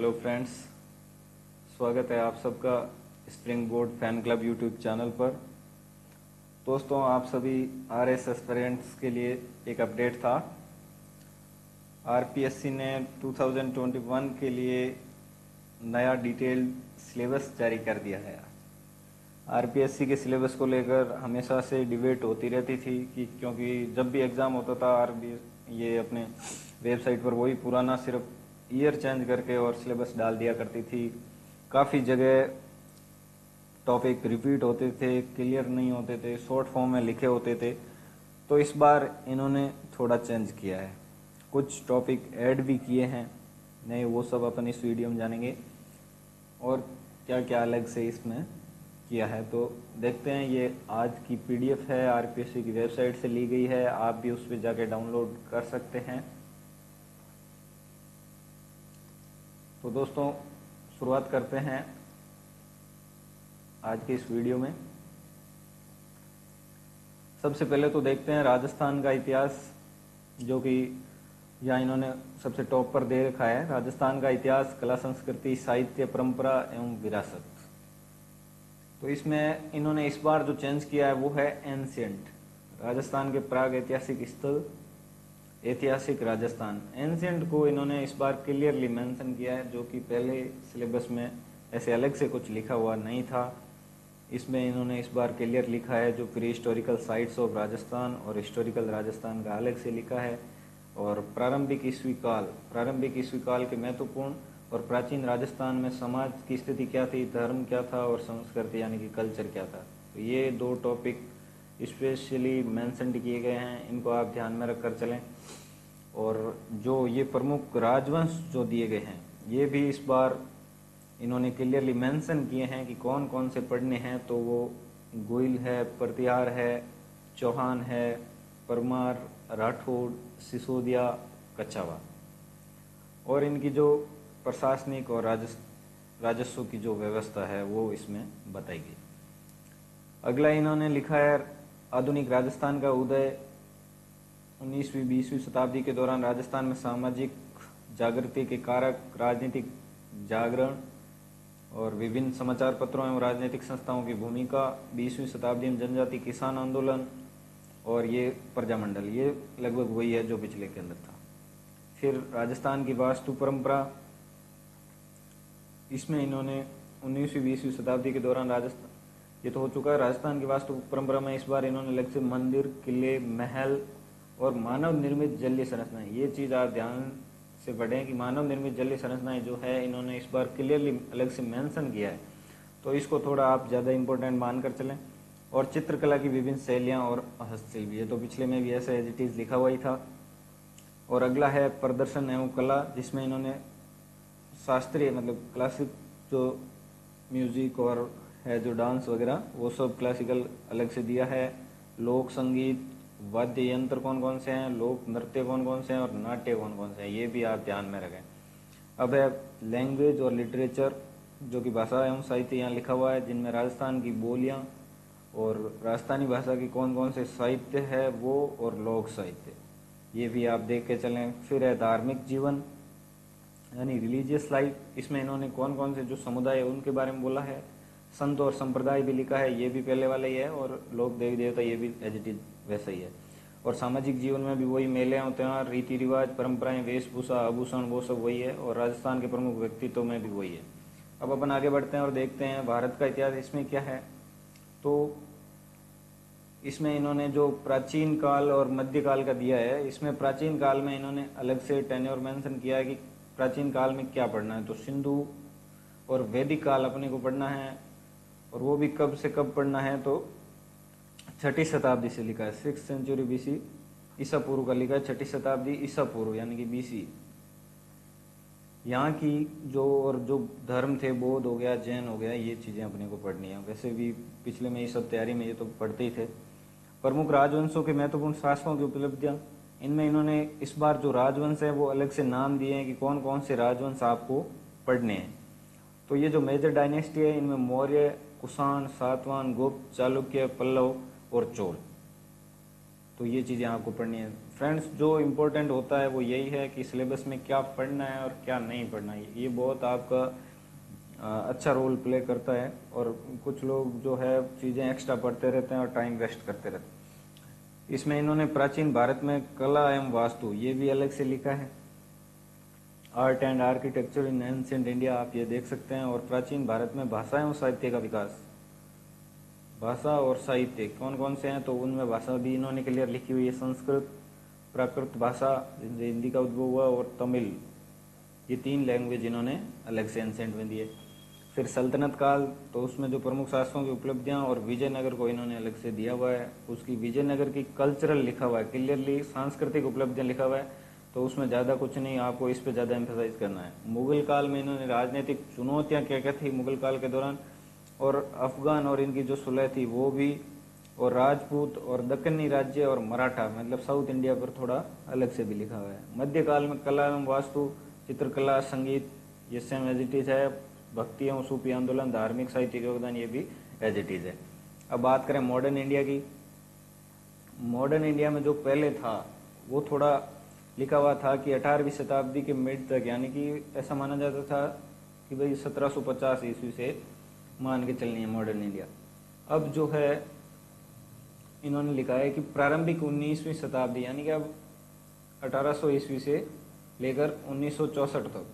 Hello friends, स्वागत है आप सबका spring board fan club YouTube channel पर। दोस्तों, आप सभी आरएस एस्पिरेंट्स के लिए एक अपडेट था। आरपीएससी ने 2021 के लिए नया डिटेल्ड सिलेबस जारी कर दिया है। आरपीएससी के सिलेबस को लेकर हमेशा से डिबेट होती रहती थी कि क्योंकि जब भी एग्ज़ाम होता था ये अपने वेबसाइट पर वही पुराना सिर्फ ईयर चेंज करके और सिलेबस डाल दिया करती थी। काफ़ी जगह टॉपिक रिपीट होते थे, क्लियर नहीं होते थे, शॉर्ट फॉर्म में लिखे होते थे। तो इस बार इन्होंने थोड़ा चेंज किया है, कुछ टॉपिक ऐड भी किए हैं नए, वो सब अपन इस वीडियो में जानेंगे और क्या क्या अलग से इसमें किया है। तो देखते हैं। ये आज की पीडीएफ है, आरपीएससी की वेबसाइट से ली गई है, आप भी उस पर जाके डाउनलोड कर सकते हैं। तो दोस्तों, शुरुआत करते हैं आज के इस वीडियो में। सबसे पहले तो देखते हैं राजस्थान का इतिहास, जो कि यहाँ इन्होंने सबसे टॉप पर दे रखा है। राजस्थान का इतिहास, कला, संस्कृति, साहित्य, परंपरा एवं विरासत। तो इसमें इन्होंने इस बार जो चेंज किया है वो है एंशियंट, राजस्थान के प्राग ऐतिहासिक स्थल, ऐतिहासिक राजस्थान। एंशियंट को इन्होंने इस बार क्लियरली मेंशन किया है, जो कि पहले सिलेबस में ऐसे अलग से कुछ लिखा हुआ नहीं था। इसमें इन्होंने इस बार क्लियर लिखा है जो pre historical sites of Rajasthan और हिस्टोरिकल राजस्थान का अलग से लिखा है। और प्रारंभिक ईस्वी काल के महत्वपूर्ण और प्राचीन राजस्थान में समाज की स्थिति क्या थी, धर्म क्या था और संस्कृति यानी कि कल्चर क्या था। तो ये दो टॉपिक स्पेशली मेंशन किए गए हैं, इनको आप ध्यान में रख कर चलें। और जो ये प्रमुख राजवंश जो दिए गए हैं, ये भी इस बार इन्होंने क्लियरली मेंशन किए हैं कि कौन कौन से पढ़ने हैं। तो वो गोइल है, प्रतिहार है, चौहान है, परमार, राठौड़, सिसोदिया, कछावा। और इनकी जो प्रशासनिक और राजस्व की जो व्यवस्था है वो इसमें बताई गई। अगला इन्होंने लिखा है आधुनिक राजस्थान का उदय। 19वीं 20वीं शताब्दी के दौरान राजस्थान में सामाजिक जागृति के कारक, राजनीतिक जागरण और विभिन्न समाचार पत्रों एवं राजनीतिक संस्थाओं की भूमिका। 20वीं शताब्दी में जनजाति किसान आंदोलन और ये प्रजामंडल, ये लगभग वही है जो पिछले के अंदर था। फिर राजस्थान की वास्तु परंपरा, इसमें इन्होंने 19वीं 20वीं शताब्दी के दौरान राजस्थान, ये तो हो चुका है। राजस्थान की वास्तु परंपरा में इस बार इन्होंने अलग से मंदिर, किले, महल और मानव निर्मित जलीय संरचनाएं, ये चीज़ आप ध्यान से पढ़ें कि मानव निर्मित जलीय संरचनाएं जो है इन्होंने इस बार क्लियरली अलग से मेंशन किया है। तो इसको थोड़ा आप ज़्यादा इंपॉर्टेंट मानकर चलें। और चित्रकला की विभिन्न शैलियाँ और हस्तशिल्प, ये तो पिछले में भी ऐसा एज इट इज़ लिखा हुआ ही था। और अगला है प्रदर्शन एवं कला, जिसमें इन्होंने शास्त्रीय मतलब क्लासिक जो म्यूजिक और है जो डांस वगैरह वो सब क्लासिकल अलग से दिया है। लोक संगीत, वाद्य यंत्र कौन कौन से हैं, लोक नृत्य कौन कौन से हैं और नाट्य कौन कौन से हैं, ये भी आप ध्यान में रखें। अब है लैंग्वेज और लिटरेचर, जो कि भाषा एवं साहित्य यहाँ लिखा हुआ है, जिनमें राजस्थान की बोलियाँ और राजस्थानी भाषा की कौन कौन से साहित्य है वो, और लोक साहित्य, ये भी आप देख के चलें। फिर है धार्मिक जीवन यानी रिलीजियस लाइफ, इसमें इन्होंने कौन कौन से जो समुदाय है उनके बारे में बोला है। संत और संप्रदाय भी लिखा है, ये भी पहले वाला ही है। और लोक देवी देवता, ये भी एज इट इज वैसा ही है। और सामाजिक जीवन में भी वही मेले और त्यौहार, रीति रिवाज, परंपराएं, वेशभूषा, आभूषण, वो सब वही है। और राजस्थान के प्रमुख व्यक्तित्व में भी वही है। अब अपन आगे बढ़ते हैं और देखते हैं भारत का इतिहास इसमें क्या है। तो इसमें इन्होंने जो प्राचीन काल और मध्यकाल का दिया है, इसमें प्राचीन काल में इन्होंने अलग से टेन्योर मेंशन किया है कि प्राचीन काल में क्या पढ़ना है। तो सिंधु और वैदिक काल अपने को पढ़ना है, और वो भी कब से कब पढ़ना है। तो 6ठी शताब्दी से लिखा है, 6th सेंचुरी बीसी, ईसा पूर्व का लिखा है। 6ठी शताब्दी ईसा पूर्व यानी कि बीसी। यहाँ की जो धर्म थे, बौद्ध हो गया, जैन हो गया, ये चीज़ें अपने को पढ़नी है। वैसे भी पिछले में ये सब तैयारी में ये तो पढ़ते ही थे। प्रमुख राजवंशों के महत्वपूर्ण शासकों की उपलब्धियां, इनमें इन्होंने इस बार जो राजवंश है वो अलग से नाम दिए हैं कि कौन कौन से राजवंश आपको पढ़ने हैं। तो ये जो मेजर डायनेस्टी है, इनमें मौर्य, कुषाण, सातवाहन, गुप्त, चालुक्य, पल्लव और चोल। तो ये चीज़ें आपको पढ़नी है फ्रेंड्स। जो इम्पोर्टेंट होता है वो यही है कि सिलेबस में क्या पढ़ना है और क्या नहीं पढ़ना है, ये बहुत आपका अच्छा रोल प्ले करता है। और कुछ लोग जो है चीज़ें एक्स्ट्रा पढ़ते रहते हैं और टाइम वेस्ट करते रहते हैं। इसमें इन्होंने प्राचीन भारत में कला एवं वास्तु ये भी अलग से लिखा है, art and architecture in ancient India, आप ये देख सकते हैं। और प्राचीन भारत में भाषा एवं साहित्य का विकास, भाषा और साहित्य कौन कौन से हैं, तो उनमें भाषा भी इन्होंने क्लियर लिखी हुई है, संस्कृत, प्राकृत भाषा जिनसे हिंदी का उद्भव हुआ, और तमिल, ये 3 लैंग्वेज इन्होंने अलग से एंशिएंट में दिए। फिर सल्तनत काल, तो उसमें जो प्रमुख शासकों की उपलब्धियां और विजयनगर को इन्होंने अलग से दिया हुआ है, उसकी विजयनगर की कल्चरल लिखा हुआ है क्लियरली, सांस्कृतिक उपलब्धियां लिखा हुआ है, तो उसमें ज़्यादा कुछ नहीं, आपको इस पे ज़्यादा एम्फेसाइज करना है। मुगल काल में इन्होंने राजनीतिक चुनौतियां क्या क्या थी मुगल काल के दौरान, और अफगान और इनकी जो सुलह थी वो भी, और राजपूत और दक्कनी राज्य और मराठा मतलब साउथ इंडिया पर थोड़ा अलग से भी लिखा हुआ है। मध्यकाल में कला एवं वास्तु, चित्रकला, संगीत, ये सेम एज इट इज है। भक्ति एवं सूफी आंदोलन, धार्मिक साहित्यिक योगदान, ये भी एज इट इज है। अब बात करें मॉडर्न इंडिया की, मॉडर्न इंडिया में जो पहले था वो थोड़ा लिखा हुआ था कि 18वीं शताब्दी के मिड तक, यानी कि ऐसा माना जाता था कि भाई 1750 ईस्वी से मान के चलनी है मॉडर्न इंडिया। अब जो है इन्होंने लिखा है कि प्रारंभिक 19वीं शताब्दी, यानी कि अब 1800 ईस्वी से लेकर 1964 तक,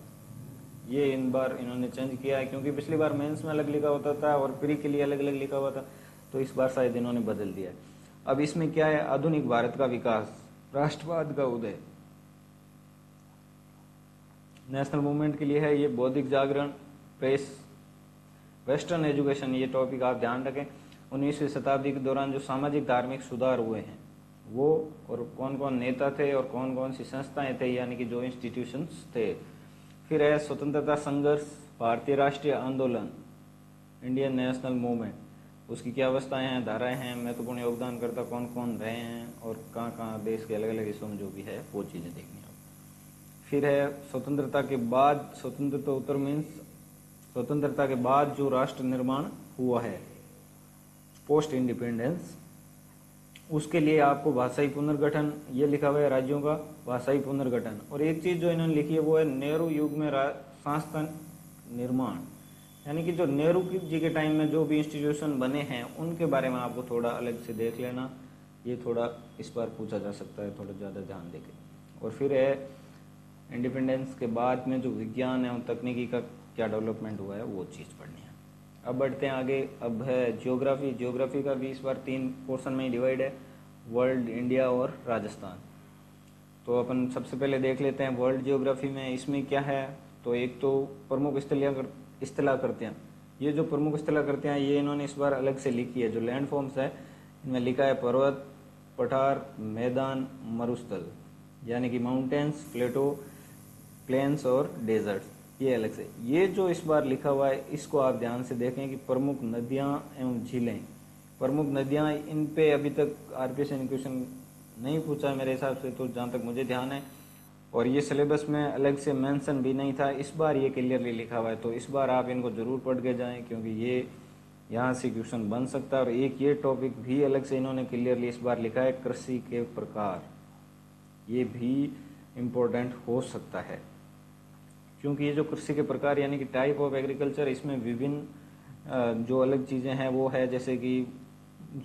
ये इन बार इन्होंने चेंज किया है, क्योंकि पिछली बार मेंस में अलग लिखा होता था और प्री के लिए अलग अलग लिखा हुआ था, तो इस बार शायद इन्होंने बदल दिया है। अब इसमें क्या है, आधुनिक भारत का विकास, राष्ट्रवाद का उदय, नेशनल मूवमेंट के लिए है ये, बौद्धिक जागरण, प्रेस, वेस्टर्न एजुकेशन, ये टॉपिक आप ध्यान रखें। 19वीं शताब्दी के दौरान जो सामाजिक धार्मिक सुधार हुए हैं वो, और कौन कौन नेता थे और कौन कौन सी संस्थाएं थे, यानी कि जो इंस्टीट्यूशंस थे। फिर है स्वतंत्रता संघर्ष, भारतीय राष्ट्रीय आंदोलन, इंडियन नेशनल मूवमेंट, उसकी क्या अवस्थाएं हैं, धाराएं हैं, महत्वपूर्ण योगदानकर्ता कौन कौन रहे हैं, और कहाँ कहाँ देश के अलग अलग हिस्सों में जो भी है वो चीज़ें देखनी है। फिर है स्वतंत्रता के बाद, स्वतंत्रता उत्तर मीन्स स्वतंत्रता के बाद जो राष्ट्र निर्माण हुआ है, पोस्ट इंडिपेंडेंस, उसके लिए आपको भाषाई पुनर्गठन, ये लिखा हुआ है राज्यों का भाषाई पुनर्गठन। और एक चीज जो इन्होंने लिखी है वो है नेहरू युग में संस्थान निर्माण, यानी कि जो नेहरू जी के टाइम में जो भी इंस्टीट्यूशन बने हैं उनके बारे में आपको थोड़ा अलग से देख लेना, ये थोड़ा इस बार पूछा जा सकता है, थोड़ा ज़्यादा ध्यान देके। और फिर है इंडिपेंडेंस के बाद में जो विज्ञान एवं तकनीकी का क्या डेवलपमेंट हुआ है वो चीज़ पढ़नी है। अब बढ़ते हैं आगे। अब है जियोग्राफी, जियोग्राफी का भी इस बार 3 पोर्शन में ही डिवाइड है, वर्ल्ड, इंडिया और राजस्थान। तो अपन सबसे पहले देख लेते हैं वर्ल्ड जियोग्राफी में, इसमें क्या है, तो एक तो प्रमुख स्थलाकृतियाँ, ये जो प्रमुख स्थलाकृतियाँ ये इन्होंने इस बार अलग से लिखी है। जो लैंड फॉर्म्स है इनमें लिखा है पर्वत, पठार, मैदान, मरुस्थल, यानी कि माउंटेन्स, प्लेटो, प्लेन्स और डेजर्ट्स, ये अलग से। ये जो इस बार लिखा हुआ है इसको आप ध्यान से देखें कि प्रमुख नदियां एवं झीलें, प्रमुख नदियां, इन पे अभी तक आरपीएस ने क्वेश्चन नहीं पूछा है मेरे हिसाब से, तो जहाँ तक मुझे ध्यान है, और ये सिलेबस में अलग से मेंशन भी नहीं था, इस बार ये क्लियरली लिखा हुआ है। तो इस बार आप इनको जरूर पढ़ के जाएं, क्योंकि ये यहाँ से क्वेश्चन बन सकता है। और एक ये टॉपिक भी अलग से इन्होंने क्लियरली इस बार लिखा है, कृषि के प्रकार, ये भी इम्पोर्टेंट हो सकता है, क्योंकि ये जो कृषि के प्रकार यानी कि टाइप ऑफ एग्रीकल्चर, इसमें विभिन्न जो अलग चीज़ें हैं वो है, जैसे कि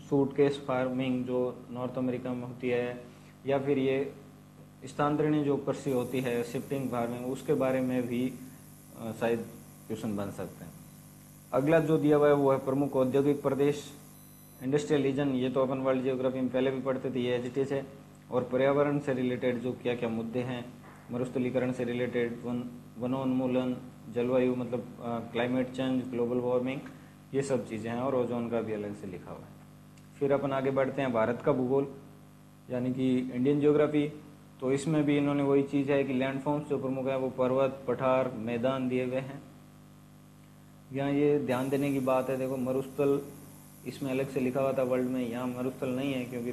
सूटकेस फार्मिंग जो नॉर्थ अमेरिका में होती है, या फिर ये स्थानांतरणीय जो कृषि होती है, शिफ्टिंग फार्मिंग, उसके बारे में भी शायद क्वेश्चन बन सकते हैं। अगला जो दिया हुआ है वो है प्रमुख औद्योगिक प्रदेश, इंडस्ट्रियल रीजन, ये तो अपन वर्ल्ड जियोग्राफी में पहले भी पढ़ते थे, ये एजिटेज है। और पर्यावरण से रिलेटेड जो क्या क्या मुद्दे हैं, मरुस्थलीकरण से रिलेटेड, वनोन्मूलन, जलवायु मतलब क्लाइमेट चेंज, ग्लोबल वार्मिंग, ये सब चीज़ें हैं, और ओजोन का भी अलग से लिखा हुआ है। फिर अपन आगे बढ़ते हैं भारत का भूगोल, यानी कि इंडियन जियोग्राफी। तो इसमें भी इन्होंने वही चीज़ है कि लैंडफॉर्म्स जो प्रमुख है वो पर्वत, पठार, मैदान दिए हुए हैं। यहाँ ये ध्यान देने की बात है, देखो मरुस्थल इसमें अलग से लिखा हुआ था वर्ल्ड में, यहाँ मरुस्थल नहीं है, क्योंकि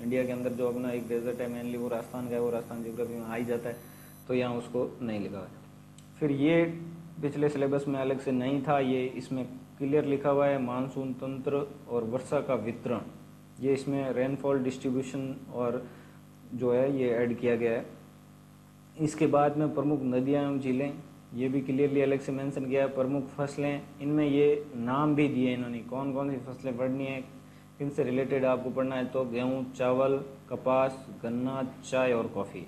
इंडिया के अंदर जो अपना एक डेजर्ट है मेनली वो राजस्थान का है, वो राजस्थान जियोग्राफी में आ ही जाता है, तो यहाँ उसको नहीं लिखा हुआ है। फिर ये पिछले सिलेबस में अलग से नहीं था, ये इसमें क्लियर लिखा हुआ है, मानसून तंत्र और वर्षा का वितरण, ये इसमें रेनफॉल डिस्ट्रीब्यूशन और जो है ये ऐड किया गया है। इसके बाद में प्रमुख नदियाँ एवं झीलें, ये भी क्लियरली अलग से मेंशन किया है। प्रमुख फसलें, इनमें ये नाम भी दिए इन्होंने, कौन कौन सी फसलें पढ़नी है, किन से रिलेटेड आपको पढ़ना है, तो गेहूँ, चावल, कपास, गन्ना, चाय और कॉफ़ी,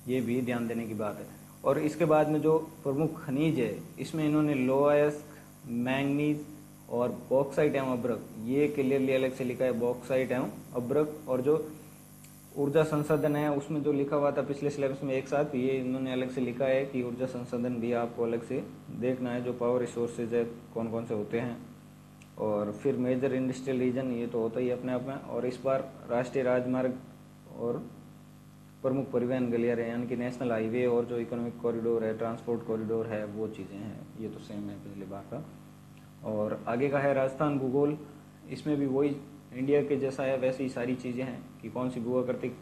ये भी ध्यान देने की बात है। और इसके बाद में जो प्रमुख खनिज है, इसमें इन्होंने लोहायस्क, मैंगनीज और बॉक्साइट एवं अब्रक, ये क्लियरली अलग से लिखा है, बॉक्साइट एवं अब्रक। और जो ऊर्जा संसाधन है, उसमें जो लिखा हुआ था पिछले सिलेबस में एक साथ, ये इन्होंने अलग से लिखा है कि ऊर्जा संसाधन भी आपको अलग से देखना है, जो पावर रिसोर्सेज है कौन कौन से होते हैं। और फिर मेजर इंडस्ट्रियल रीजन, ये तो होता ही अपने आप में। और इस बार राष्ट्रीय राजमार्ग और प्रमुख परिवहन गलियारे यानी कि नेशनल हाईवे और जो इकोनॉमिक कॉरिडोर है, ट्रांसपोर्ट कॉरिडोर है, वो चीज़ें हैं, ये तो सेम है पिछली बार का। और आगे का है राजस्थान भूगोल, इसमें भी वही इंडिया के जैसा है, वैसे ही सारी चीज़ें हैं कि कौन सी भूआकृतिक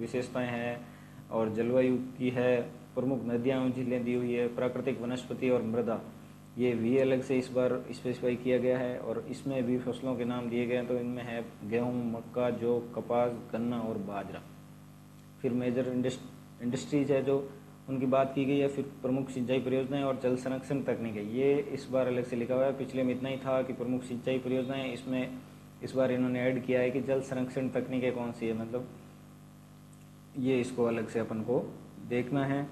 विशेषताएं हैं और जलवायु की है, प्रमुख नदियाँ और झीलें दी हुई है, प्राकृतिक वनस्पति और मृदा, ये भी अलग से इस बार स्पेसिफाई किया गया है। और इसमें भी फसलों के नाम दिए गए हैं, तो इनमें है गेहूँ, मक्का, जौ, कपास, गन्ना और बाजरा। फिर मेजर इंडस्ट्रीज है जो उनकी बात की गई है। फिर प्रमुख सिंचाई परियोजनाएं और जल संरक्षण तकनीकें, ये इस बार अलग से लिखा हुआ है। पिछले में इतना ही था कि प्रमुख सिंचाई परियोजनाएं, इसमें इस बार इन्होंने ऐड किया है कि जल संरक्षण तकनीकें कौन सी है, मतलब ये इसको अलग से अपन को देखना है।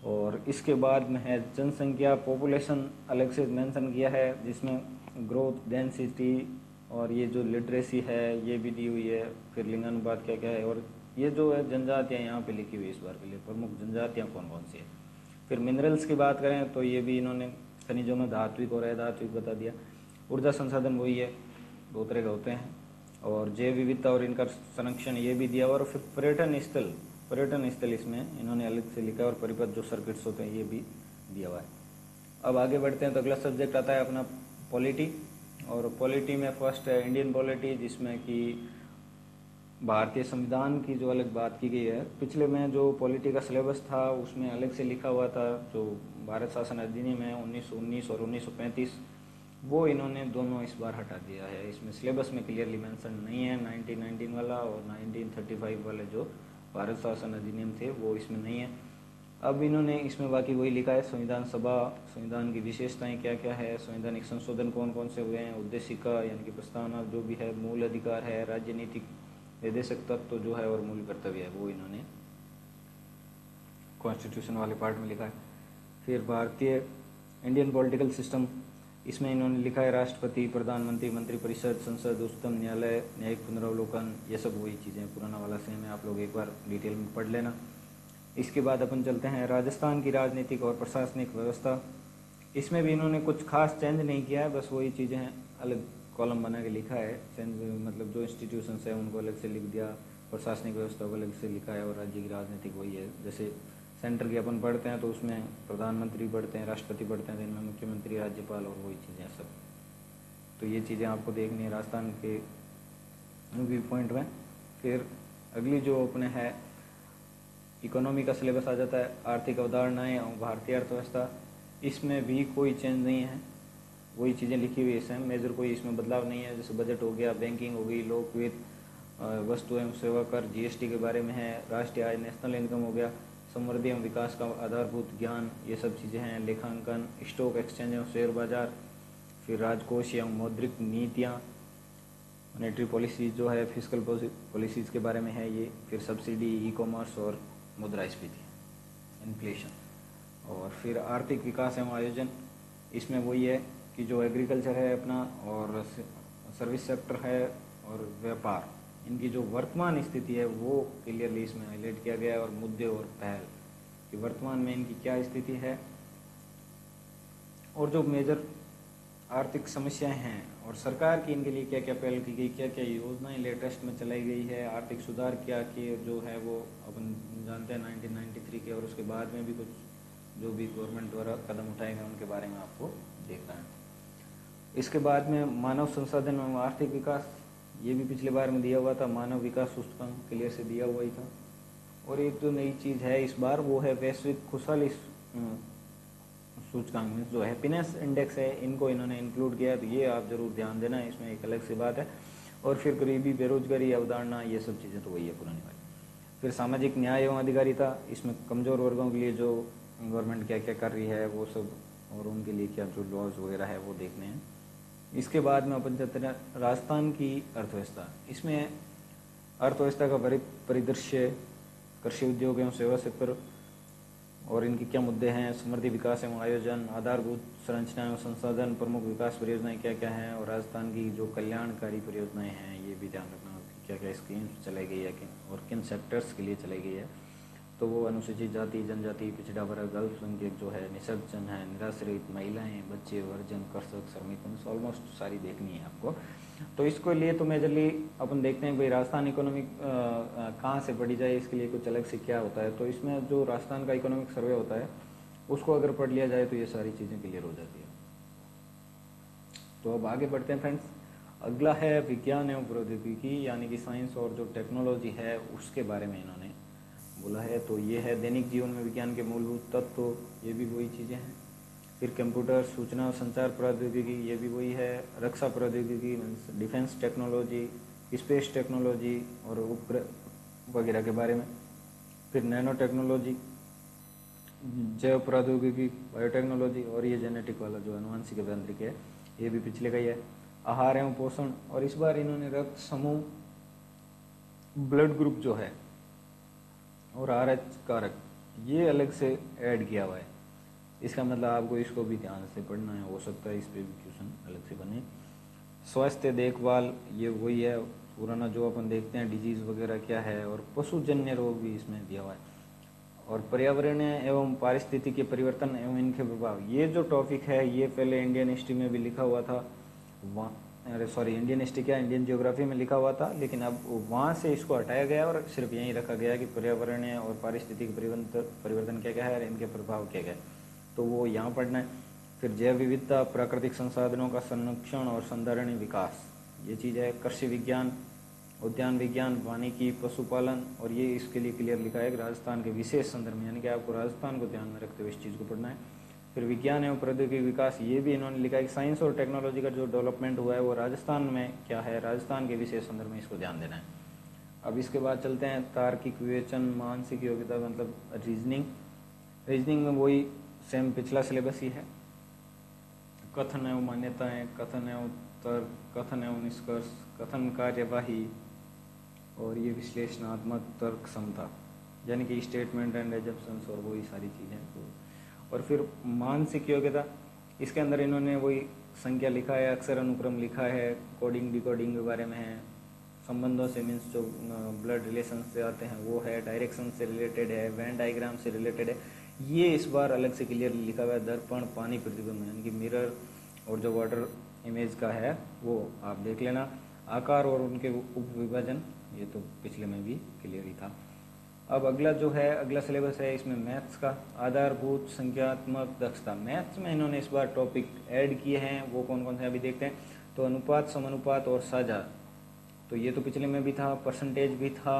और इसके बाद में है जनसंख्या, पॉपुलेशन अलग से मेंशन किया है, जिसमें ग्रोथ, डेंसिटी और ये जो लिटरेसी है ये भी दी हुई है। फिर लिंगानुपात क्या क्या है, और ये जो है जनजातियाँ यहाँ पे लिखी हुई है इस बार के लिए, प्रमुख जनजातियाँ कौन कौन सी है। फिर मिनरल्स की बात करें तो ये भी इन्होंने खनिजों में धात्विक और अधात्विक बता दिया। ऊर्जा संसाधन वही है, दो तरह के होते हैं। और जैव विविधता और इनका संरक्षण ये भी दिया हुआ। और फिर पर्यटन स्थल इसमें इन्होंने अलग से लिखा है, और परिपथ जो सर्किट्स होते हैं ये भी दिया हुआ है। अब आगे बढ़ते हैं तो अगला सब्जेक्ट आता है अपना पॉलिटी। और पॉलिटी में फर्स्ट है इंडियन पॉलिटी, जिसमें कि भारतीय संविधान की जो अलग बात की गई है। पिछले में जो पॉलिटी का सिलेबस था उसमें अलग से लिखा हुआ था, जो भारत शासन अधिनियम है 1919 और 1935, वो इन्होंने दोनों इस बार हटा दिया है। इसमें सिलेबस में क्लियरली मेंशन नहीं है, 1919 वाला और 1935 वाले जो भारत शासन अधिनियम थे वो इसमें नहीं है। अब इन्होंने इसमें बाकी वही लिखा है, संविधान सभा, संविधान की विशेषताएं क्या क्या है, संवैधानिक संशोधन कौन कौन से हुए हैं, उद्देशिका यानी कि प्रस्तावना जो भी है, मूल अधिकार है, राजनीतिक निर्देशक तत्व जो है, और मूल कर्तव्य है, वो इन्होंने कॉन्स्टिट्यूशन वाले पार्ट में लिखा है। फिर भारतीय इंडियन पॉलिटिकल सिस्टम, इसमें इन्होंने लिखा है राष्ट्रपति, प्रधानमंत्री, मंत्रिपरिषद, संसद, उच्चतम न्यायालय, न्यायिक पुनरावलोकन, ये सब वही चीज़ें, पुराना वाला सेम है, आप लोग एक बार डिटेल में पढ़ लेना। इसके बाद अपन चलते हैं राजस्थान की राजनीतिक और प्रशासनिक व्यवस्था। इसमें भी इन्होंने कुछ खास चेंज नहीं किया है, बस वही चीज़ें हैं, अलग कॉलम बना के लिखा है। चेंज मतलब जो इंस्टीट्यूशंस है उनको अलग से लिख दिया, प्रशासनिक व्यवस्था को अलग से लिखा है, और राज्य की राजनीतिक वही है। जैसे सेंटर की अपन पढ़ते हैं तो उसमें प्रधानमंत्री पढ़ते हैं, राष्ट्रपति पढ़ते हैं, इनमें मुख्यमंत्री, राज्यपाल और वही चीज़ें सब। तो ये चीज़ें आपको देखनी है राजस्थान के व्यू पॉइंट में। फिर अगली जो अपने है इकोनॉमी का सिलेबस आ जाता है, आर्थिक अवधारणाएं और भारतीय अर्थव्यवस्था। इसमें भी कोई चेंज नहीं है, वही चीज़ें लिखी हुई है सेम, मेजर कोई इसमें बदलाव नहीं है। जैसे बजट हो गया, बैंकिंग हो गई, लोक वित्त, वस्तु एवं सेवा कर, जीएसटी के बारे में है, राष्ट्रीय आय, नेशनल इनकम हो गया, समृद्धि एवं विकास का आधारभूत ज्ञान, ये सब चीज़ें हैं, लेखांकन, स्टॉक एक्सचेंज एवं शेयर बाजार, फिर राजकोष एवं मौद्रिक नीतियाँ, मॉनेटरी पॉलिसी जो है, फिजिकल पॉलिसीज़ के बारे में है ये, फिर सब्सिडी, ई कॉमर्स और मुद्रास्फीति, इन्फ्लेशन। और फिर आर्थिक विकास एवं आयोजन, इसमें वही है कि जो एग्रीकल्चर है अपना, और सर्विस सेक्टर है, और व्यापार, इनकी जो वर्तमान स्थिति है वो क्लियरली इसमें हाईलाइट किया गया है। और मुद्दे और पहल कि वर्तमान में इनकी क्या स्थिति है, और जो मेजर आर्थिक समस्याएं हैं, और सरकार की इनके लिए क्या क्या पहल की गई, क्या क्या योजनाएं लेटेस्ट में चलाई गई है, आर्थिक सुधार क्या किए जो है वो अपन जानते हैं 1993 के, और उसके बाद में भी कुछ जो भी गवर्नमेंट द्वारा कदम उठाए गए उनके बारे में आपको देखना है। इसके बाद में मानव संसाधन एवं आर्थिक विकास, ये भी पिछले बार में दिया हुआ था, मानव विकास सूचकांक क्लियर से दिया हुआ ही था। और एक जो नई चीज़ है इस बार वो है वैश्विक खुशहाली सूचकांक जो हैप्पीनेस इंडेक्स है, इनको इन्होंने इंक्लूड किया, तो ये आप जरूर ध्यान देना, इसमें एक अलग सी बात है। और फिर गरीबी, बेरोजगारी, अवधारणा, ये सब चीज़ें तो वही है पुरानी वाली। फिर सामाजिक न्याय एवं अधिकारिता, इसमें कमज़ोर वर्गों के लिए जो गवर्नमेंट क्या क्या कर रही है वो सब, और उनके लिए क्या जो लॉज वगैरह है वो देखने हैं। इसके बाद में अपन चलते हैं राजस्थान की अर्थव्यवस्था। इसमें अर्थव्यवस्था का परिदृश्य, कृषि उद्योग एवं सेवा क्षेत्र और इनके क्या मुद्दे हैं, समृद्धि, विकास एवं आयोजन, आधारभूत संरचना एवं संसाधन, प्रमुख विकास परियोजनाएं क्या क्या हैं, और राजस्थान की जो कल्याणकारी परियोजनाएं हैं ये भी ध्यान रखना कि क्या क्या स्कीम्स चलाई गई है और किन सेक्टर्स के लिए चलाई गई है। तो वो अनुसूचित जाति, जनजाति, पिछड़ा वर्ग, अल्पसंख्यक जो है, निसर्जन है, निराश्रित, महिलाएं, बच्चे, वर्जन, कृषक, श्रमिक, ऑलमोस्ट सारी देखनी है आपको। तो इसको लिए तो मेजरली अपन देखते हैं भाई राजस्थान इकोनॉमिक कहाँ से पढ़ी जाए, इसके लिए कुछ अलग से क्या होता है। तो इसमें जो राजस्थान का इकोनॉमिक सर्वे होता है उसको अगर पढ़ लिया जाए तो ये सारी चीज़ें क्लियर हो जाती है। तो अब आगे बढ़ते हैं फ्रेंड्स। अगला है विज्ञान एवं प्रौद्योगिकी, यानी कि साइंस और जो टेक्नोलॉजी है उसके बारे में इन्होंने बोला है। तो ये है दैनिक जीवन में विज्ञान के मूलभूत तत्व, ये भी वही चीज़ें हैं। फिर कंप्यूटर, सूचना और संचार प्रौद्योगिकी, ये भी वही है। रक्षा प्रौद्योगिकी means defence technology, space technology और उपग्रह वगैरह के बारे में। फिर नैनो टेक्नोलॉजी, जैव प्रौद्योगिकी, बायोटेक्नोलॉजी, और ये जेनेटिक वाला जो आनुवंशिक अभियांत्रिकी है ये भी पिछले का ही है। आहार एवं पोषण, और इस बार इन्होंने रक्त समूह, ब्लड ग्रुप जो है और RH कारक ये अलग से ऐड किया हुआ है। इसका मतलब आपको इसको भी ध्यान से पढ़ना है, हो सकता है इस पे भी क्वेश्चन अलग से बने। स्वास्थ्य देखभाल, ये वही है पुराना जो अपन देखते हैं डिजीज़ वगैरह क्या है, और पशुजन्य रोग भी इसमें दिया हुआ है। और पर्यावरणीय एवं पारिस्थितिकी परिवर्तन एवं इनके प्रभाव, ये जो टॉपिक है ये पहले इंडियन हिस्ट्री में भी लिखा हुआ था, इंडियन हिस्ट्री क्या, इंडियन जियोग्राफी में लिखा हुआ था, लेकिन अब वहाँ से इसको हटाया गया और सिर्फ यहीं रखा गया कि पर्यावरणीय और पारिस्थितिक परिवर्तन क्या क्या है और इनके प्रभाव क्या क्या है, तो वो यहाँ पढ़ना है। फिर जैव विविधता, प्राकृतिक संसाधनों का संरक्षण और संधारणीय विकास, ये चीज़ है। कृषि विज्ञान, उद्यान विज्ञान, वानिकी, पशुपालन, और ये इसके लिए क्लियर लिखा है कि राजस्थान के विशेष संदर्भ में, यानी कि आपको राजस्थान को ध्यान में रखते हुए इस चीज़ को पढ़ना है। फिर विज्ञान एवं प्रौद्योगिकी विकास, ये भी इन्होंने लिखा है कि साइंस और टेक्नोलॉजी का जो डेवलपमेंट हुआ है वो राजस्थान में क्या है, राजस्थान के विशेष संदर्भ में इसको ध्यान देना है। अब इसके बाद चलते हैं तार्किक विवेचन, मानसिक योग्यता, मतलब रीजनिंग में वही सेम पिछला सिलेबस ही है। कथन एवं मान्यताएं, कथन एवं तर्क, कथन एवं निष्कर्ष, कथन कार्यवाही, और ये विश्लेषणात्मक तर्क क्षमता, यानी कि स्टेटमेंट एंड एजम्पशंस, और वही सारी चीज़ें। तो और फिर मानसिक योग्यता, इसके अंदर इन्होंने वही संख्या लिखा है, अक्षर अनुक्रम लिखा है, कोडिंग डिकोडिंग के बारे में है, संबंधों से मीन्स जो ब्लड रिलेशन से आते हैं वो है, डायरेक्शन से रिलेटेड है, वेन डायग्राम से रिलेटेड है। ये इस बार अलग से क्लियर लिखा हुआ है। दर्पण, पानी प्रतिबिंब, यानी कि मिरर, और जो वाटर इमेज का है वो आप देख लेना। आकार और उनके उप विभाजन, ये तो पिछले में भी क्लियर ही था। अब अगला जो है, अगला सिलेबस है इसमें मैथ्स का, आधारभूत संख्यात्मक दक्षता। मैथ्स में इन्होंने इस बार टॉपिक ऐड किए हैं, वो कौन कौन से अभी देखते हैं। तो अनुपात, समानुपात और साझा, तो ये तो पिछले में भी था। परसेंटेज भी था,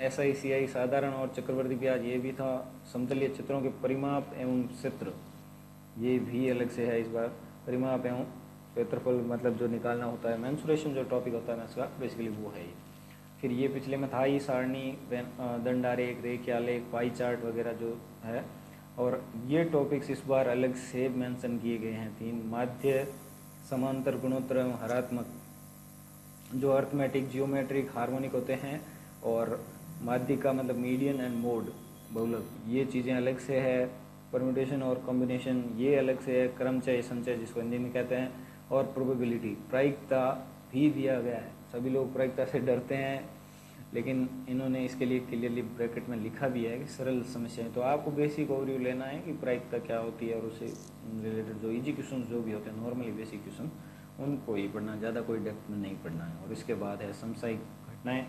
SI, CI, साधारण और चक्रवर्ती ब्याज, ये भी था। समतलीय चित्रों के परिमाप एवं क्षेत्र, ये भी अलग से है इस बार। परिमाप एवं क्षेत्रफल, मतलब जो निकालना होता है, मेंसुरेशन जो टॉपिक होता है मैथ्स का, बेसिकली वो है ये। फिर ये पिछले में था ही, सारणी, दंडारेख, रेखीय, पाई चार्ट वगैरह जो है। और ये टॉपिक्स इस बार अलग से मेंशन किए गए हैं 3। माध्य, समांतर, गुणोत्तर एवं हरात्मक, जो अर्थमेटिक, जियोमेट्रिक, हार्मोनिक होते हैं, और माध्य का मतलब मीडियन एंड मोड, बहुलक, ये चीज़ें अलग से है। परम्यूटेशन और कॉम्बिनेशन, ये अलग से है। क्रमचय, संचय जिसको हिंदी में कहते हैं, और प्रोबेबिलिटी, प्रायिकता भी दिया गया है। सभी लोग प्रायिकता से डरते हैं, लेकिन इन्होंने इसके लिए क्लियरली ब्रैकेट में लिखा भी है कि सरल समस्याएं। तो आपको बेसिक ओवरव्यू लेना है कि प्रायिकता क्या होती है, और उससे रिलेटेड जो इजी क्वेश्चन जो भी होते हैं, नॉर्मली बेसिक क्वेश्चन, उनको ही पढ़ना, ज़्यादा कोई डेप्थ में नहीं पढ़ना है। और इसके बाद है समसामयिक घटनाएं,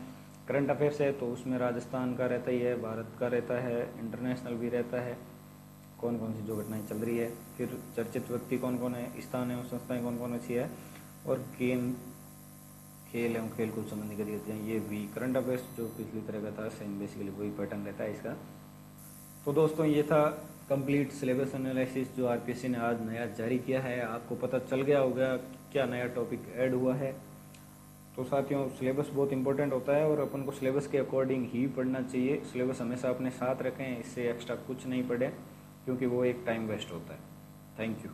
करंट अफेयर्स है, तो उसमें राजस्थान का रहता ही है, भारत का रहता है, इंटरनेशनल भी रहता है, कौन कौन सी जो घटनाएं चल रही है। फिर चर्चित व्यक्ति कौन कौन है, स्थान एवं संस्थाएं कौन कौन अच्छी है, और गेम, खेल एवं खेल कूद संबंधी गतिविधियाँ, ये भी करंट अफेयर्स जो पिछली तरह का था, सेम बेसिकली वही पैटर्न रहता है इसका। तो दोस्तों ये था कंप्लीट सिलेबस एनालिसिस जो RPSC ने आज नया जारी किया है। आपको पता चल गया होगा क्या नया टॉपिक ऐड हुआ है। तो साथियों सिलेबस बहुत इंपॉर्टेंट होता है और अपन को सिलेबस के अकॉर्डिंग ही पढ़ना चाहिए। सिलेबस हमेशा अपने साथ रखें, इससे एक्स्ट्रा कुछ नहीं पढ़ें क्योंकि वो एक टाइम वेस्ट होता है। Thank you.